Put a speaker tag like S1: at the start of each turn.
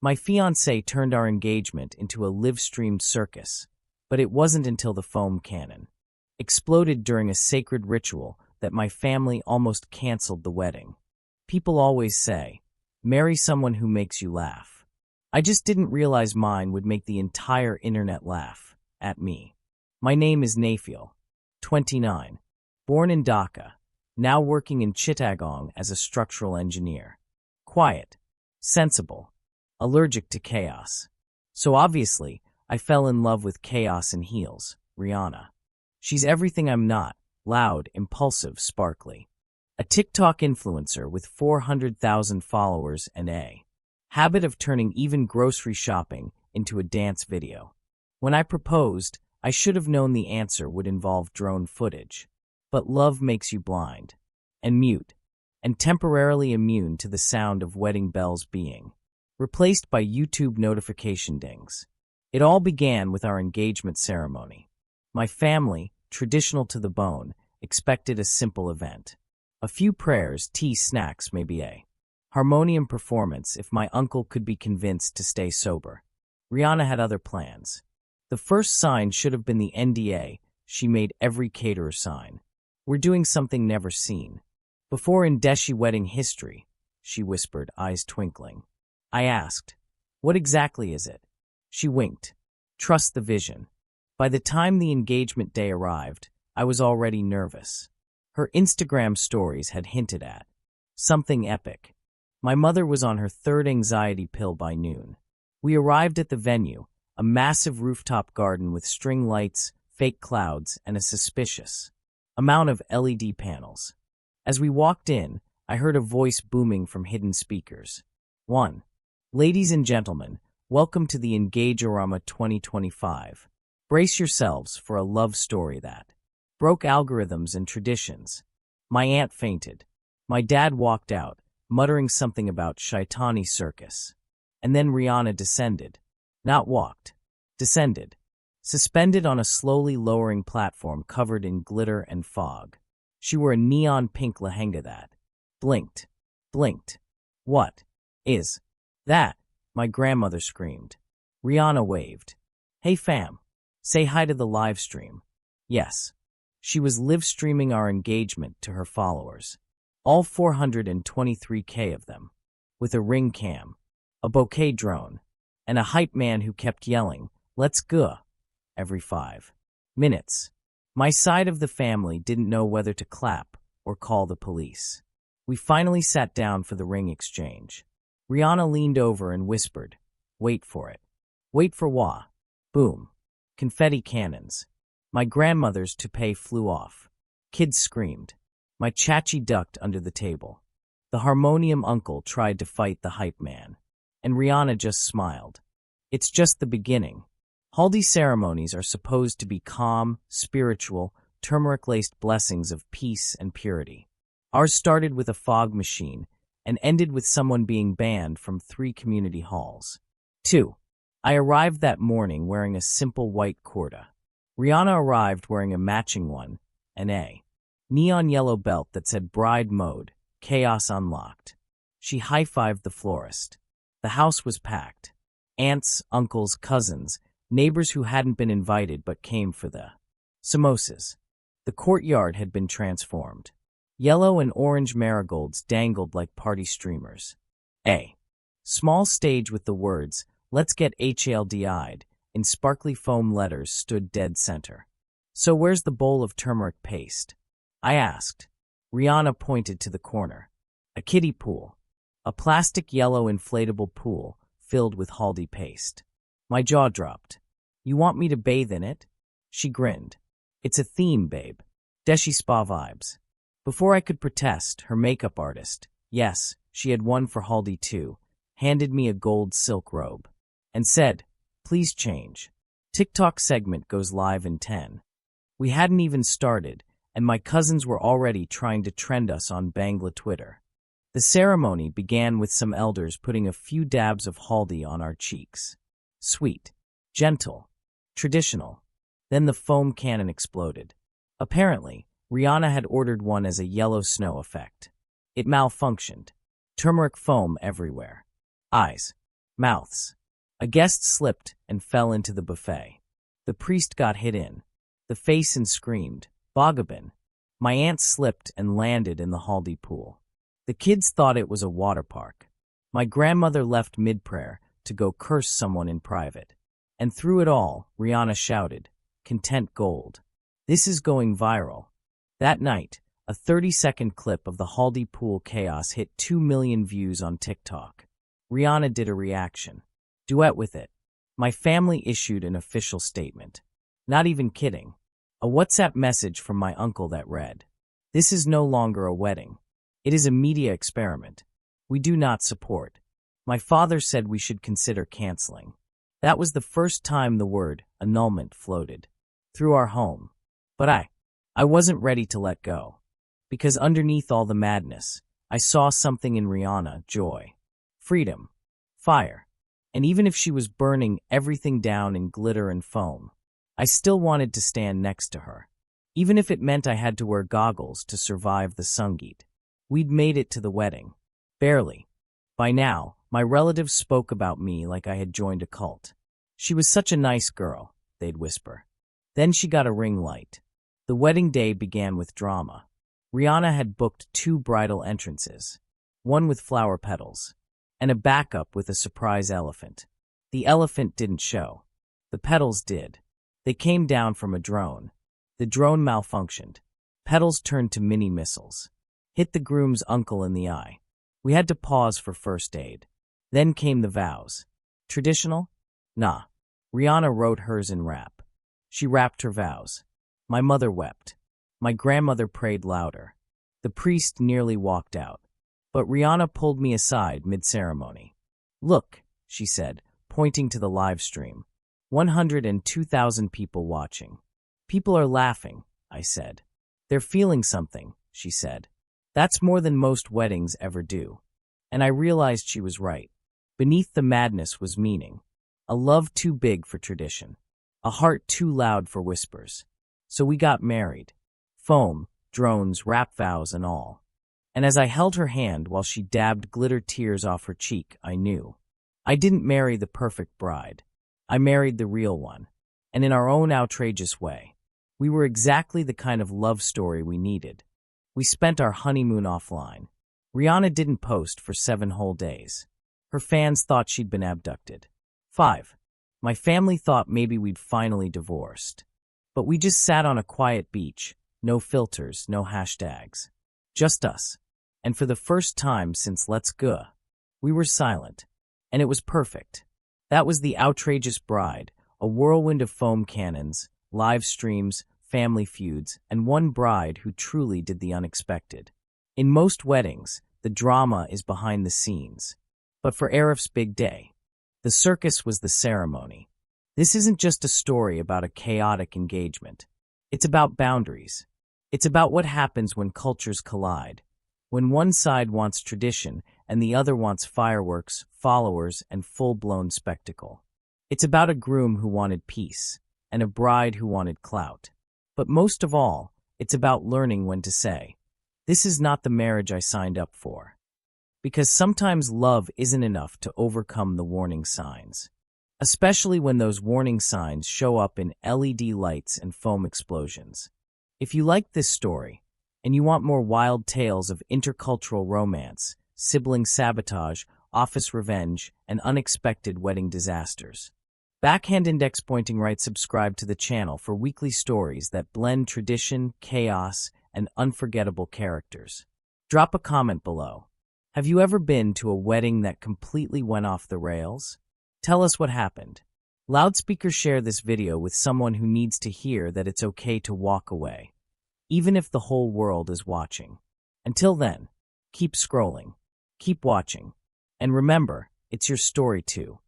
S1: My fiancée turned our engagement into a live-streamed circus, but it wasn't until the foam cannon exploded during a sacred ritual that my family almost canceled the wedding. People always say, marry someone who makes you laugh. I just didn't realize mine would make the entire internet laugh at me. My name is Nafiel, 29, born in Dhaka, now working in Chittagong as a structural engineer. Quiet, sensible, allergic to chaos. So obviously, I fell in love with chaos in heels, Rihanna. She's everything I'm not, loud, impulsive, sparkly. A TikTok influencer with 400,000 followers and a habit of turning even grocery shopping into a dance video. When I proposed, I should have known the answer would involve drone footage. But love makes you blind, and mute, and temporarily immune to the sound of wedding bells being replaced by YouTube notification dings. It all began with our engagement ceremony. My family, traditional to the bone, expected a simple event. A few prayers, tea, snacks, maybe a harmonium performance if my uncle could be convinced to stay sober. Rihanna had other plans. The first sign should have been the NDA she made every caterer sign. We're doing something never seen before in Deshi wedding history, she whispered, eyes twinkling. I asked, what exactly is it? She winked. Trust the vision. By the time the engagement day arrived, I was already nervous. Her Instagram stories had hinted at something epic. My mother was on her third anxiety pill by noon. We arrived at the venue, a massive rooftop garden with string lights, fake clouds, and a suspicious amount of LED panels. As we walked in, I heard a voice booming from hidden speakers. 1. Ladies and gentlemen, welcome to the Engageorama 2025. Brace yourselves for a love story that broke algorithms and traditions. My aunt fainted. My dad walked out, muttering something about Shaitani circus. And then Rihanna descended. Not walked. Descended. Suspended on a slowly lowering platform covered in glitter and fog. She wore a neon pink lehenga that blinked. Blinked. What is that? My grandmother screamed. Rihanna waved. Hey fam. Say hi to the live stream. Yes. She was live streaming our engagement to her followers. All 423K of them. With a ring cam, a bouquet drone, and a hype man who kept yelling, let's go, every 5 minutes. My side of the family didn't know whether to clap or call the police. We finally sat down for the ring exchange. Rihanna leaned over and whispered, wait for it. Wait for what? Boom. Confetti cannons. My grandmother's toupee flew off. Kids screamed. My chachi ducked under the table. The harmonium uncle tried to fight the hype man. And Rihanna just smiled. It's just the beginning. Haldi ceremonies are supposed to be calm, spiritual, turmeric-laced blessings of peace and purity. Ours started with a fog machine and ended with someone being banned from 3 community halls. 2. I arrived that morning wearing a simple white kurta. Rihanna arrived wearing a matching one and a neon yellow belt that said bride mode, chaos unlocked. She high-fived the florist. The house was packed. Aunts, uncles, cousins, neighbors who hadn't been invited but came for the samosas. The courtyard had been transformed. Yellow and orange marigolds dangled like party streamers. A small stage with the words, let's get HLDI'd, in sparkly foam letters stood dead center. So where's the bowl of turmeric paste? I asked. Rihanna pointed to the corner. A kiddie pool. A plastic yellow inflatable pool filled with Haldi paste. My jaw dropped. You want me to bathe in it? She grinned. It's a theme, babe. Deshi spa vibes. Before I could protest, her makeup artist, yes, she had one for Haldi too, handed me a gold silk robe and said, please change. TikTok segment goes live in 10. We hadn't even started, and my cousins were already trying to trend us on Bangla Twitter. The ceremony began with some elders putting a few dabs of haldi on our cheeks. Sweet, gentle, traditional. Then the foam cannon exploded. Apparently, Rihanna had ordered one as a yellow snow effect. It malfunctioned. Turmeric foam everywhere. Eyes. Mouths. A guest slipped and fell into the buffet. The priest got hit in the face and screamed, "Bogabin." My aunt slipped and landed in the Haldi pool. The kids thought it was a water park. My grandmother left mid-prayer to go curse someone in private. And through it all, Rihanna shouted, "Content gold." This is going viral. That night, a 30-second clip of the Haldi pool chaos hit 2 million views on TikTok. Rihanna did a reaction. Duet with it. My family issued an official statement. Not even kidding. A WhatsApp message from my uncle that read, "This is no longer a wedding. It is a media experiment. We do not support." My father said we should consider canceling. That was the first time the word annulment floated through our home. But I wasn't ready to let go. Because underneath all the madness, I saw something in Rihanna: joy, freedom, fire. And even if she was burning everything down in glitter and foam, I still wanted to stand next to her. Even if it meant I had to wear goggles to survive the Sangeet. We'd made it to the wedding. Barely. By now, my relatives spoke about me like I had joined a cult. "She was such a nice girl," they'd whisper. Then she got a ring light. The wedding day began with drama. Rihanna had booked 2 bridal entrances, one with flower petals, and a backup with a surprise elephant. The elephant didn't show. The petals did. They came down from a drone. The drone malfunctioned. Petals turned to mini missiles. Hit the groom's uncle in the eye. We had to pause for first aid. Then came the vows. Traditional? Nah. Rihanna wrote hers in rap. She rapped her vows. My mother wept. My grandmother prayed louder. The priest nearly walked out. But Rihanna pulled me aside mid-ceremony. "Look," she said, pointing to the live stream. 102,000 people watching. "People are laughing," I said. "They're feeling something," she said. "That's more than most weddings ever do." And I realized she was right. Beneath the madness was meaning. A love too big for tradition. A heart too loud for whispers. So we got married. Foam, drones, rap vows, and all. And as I held her hand while she dabbed glitter tears off her cheek, I knew. I didn't marry the perfect bride. I married the real one. And in our own outrageous way. We were exactly the kind of love story we needed. We spent our honeymoon offline. Rihanna didn't post for 7 whole days. Her fans thought she'd been abducted. 5. My family thought maybe we'd finally divorced. But we just sat on a quiet beach, no filters, no hashtags. Just us. And for the first time since Let's Go, we were silent. And it was perfect. That was the outrageous bride, a whirlwind of foam cannons, live streams, family feuds, and one bride who truly did the unexpected. In most weddings, the drama is behind the scenes. But for Arif's big day, the circus was the ceremony. This isn't just a story about a chaotic engagement. It's about boundaries. It's about what happens when cultures collide, when one side wants tradition and the other wants fireworks, followers, and full-blown spectacle. It's about a groom who wanted peace and a bride who wanted clout. But most of all, it's about learning when to say, "This is not the marriage I signed up for." Because sometimes love isn't enough to overcome the warning signs. Especially when those warning signs show up in LED lights and foam explosions. If you like this story, and you want more wild tales of intercultural romance, sibling sabotage, office revenge, and unexpected wedding disasters, Backhand Index Pointing Right subscribe to the channel for weekly stories that blend tradition, chaos, and unforgettable characters. Drop a comment below. Have you ever been to a wedding that completely went off the rails? Tell us what happened. Loudspeakers share this video with someone who needs to hear that it's okay to walk away, even if the whole world is watching. Until then, keep scrolling, keep watching, and remember, it's your story too.